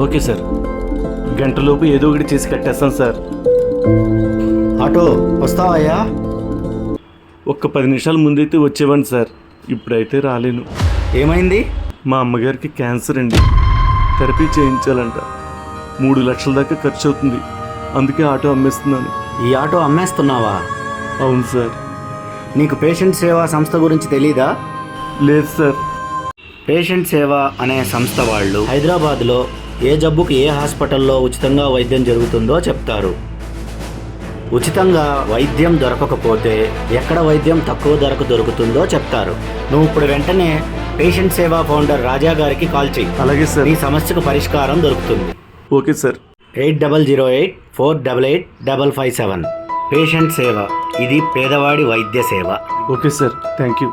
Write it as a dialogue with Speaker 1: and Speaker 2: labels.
Speaker 1: Okay sir, గంటలోపు ఏదో ఒకటి చేసి కట్టేస్తాను సార్.
Speaker 2: ఆటో వస్తావయ్యా?
Speaker 1: ఒక్క 10 నిమిషాల ముందైతే వచ్చేవాడిని సార్, ఇప్పుడైతే రాలేను.
Speaker 2: ఏమైంది?
Speaker 1: మా అమ్మగారికి క్యాన్సర్ అండి, థెరపీ చేయించాలంట. 3 లక్షల దాకా ఖర్చు అవుతుంది, అందుకే ఆటో అమ్మేస్తున్నాను.
Speaker 2: ఈ ఆటో అమ్మేస్తున్నావా?
Speaker 1: అవును సార్.
Speaker 2: నీకు పేషెంట్ సేవా సంస్థ గురించి తెలీదా?
Speaker 1: లేదు సార్.
Speaker 2: పేషెంట్ సేవ అనే సంస్థ వాళ్ళు హైదరాబాద్లో ఏ జబ్బుకి ఏ హాస్పిటల్లో ఉచితంగా వైద్యం జరుగుతుందో చెప్తారు. ఉచితంగా వైద్యం దొరకకపోతే ఎక్కడ వైద్యం తక్కువ ధరకు దొరుకుతుందో చెప్తారు. నువ్వు ఇప్పుడు వెంటనే పేషెంట్ సేవా ఫౌండర్ రాజా గారికి కాల్ చెయ్యి.
Speaker 1: అలాగే సార్.
Speaker 2: నీ సమస్యకు పరిష్కారం దొరుకుతుంది.
Speaker 1: Okay sir.
Speaker 2: 8008485557. పేషెంట్ సేవ, ఇది పేదవాడి వైద్య సేవ.
Speaker 1: Okay sir, thank you.